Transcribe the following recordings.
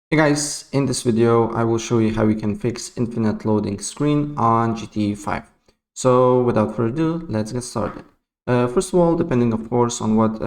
Hey guys, in this video I will show you how you can fix infinite loading screen on GTA 5. So without further ado, let's get started. First of all, depending of course on what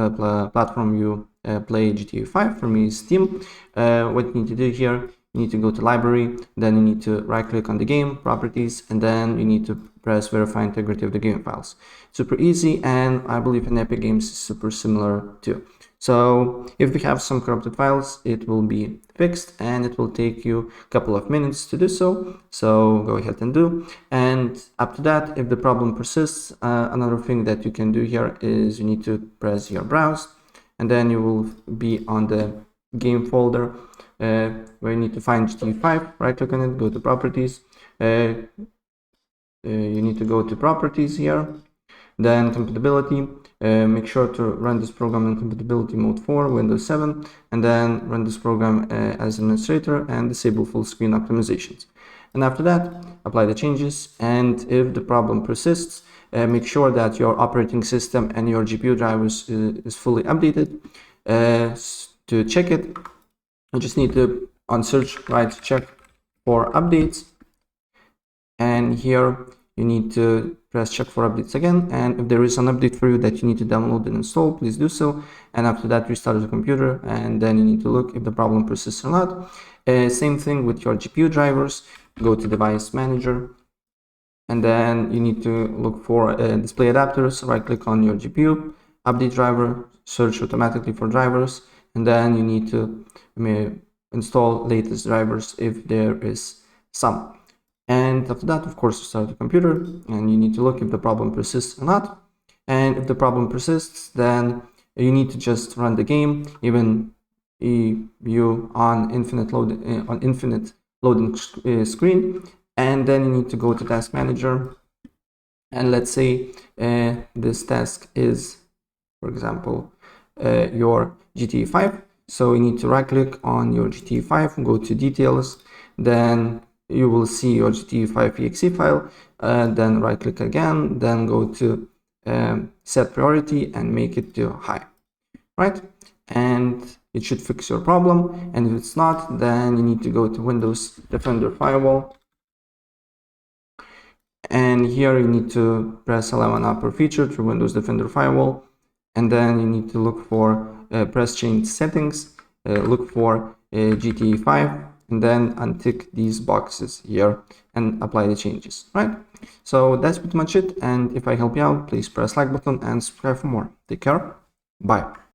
platform you play GTA 5, for me is Steam. What you need to do here, you need to go to library, then you need to right click on the game, properties, and then you need to press verify integrity of the game files. Super easy, and I believe in Epic Games is super similar too. So if we have some corrupted files, it will be fixed and it will take you a couple of minutes to do so. So go ahead and do. And after that, if the problem persists, another thing that you can do here is you need to press your browse, and then you will be on the game folder where you need to find GTA5, right click on it, go to properties. You need to go to properties here, then compatibility. Make sure to run this program in compatibility mode 4, Windows 7, and then run this program as administrator and disable full screen optimizations. And after that, apply the changes, and if the problem persists, make sure that your operating system and your GPU drivers is fully updated. To check it, you just need to on search right check for updates, and here you need to press check for updates again, and if there is an update for you that you need to download and install, please do so. And after that, restart the computer, and then you need to look if the problem persists or not. Same thing with your GPU drivers. Go to device manager, and then you need to look for display adapters. Right click on your GPU, update driver, search automatically for drivers, and then you need to install latest drivers if there is some. And after that, of course, you start the computer, and you need to look if the problem persists or not. And if the problem persists, then you need to just run the game, even you on infinite loading screen. And then you need to go to task manager, and let's say this task is, for example, your GTA 5. So you need to right click on your GTA 5, go to details, then you will see your GTA5.exe file, then right click again, then go to set priority and make it to high, right? And it should fix your problem. And if it's not, then you need to go to Windows Defender Firewall, and here you need to press allow an upper feature through Windows Defender Firewall, and then you need to look for press change settings, look for GTA 5, and then untick these boxes here and apply the changes, right? So that's pretty much it, and if I help you out, please press like button and subscribe for more. Take care, bye.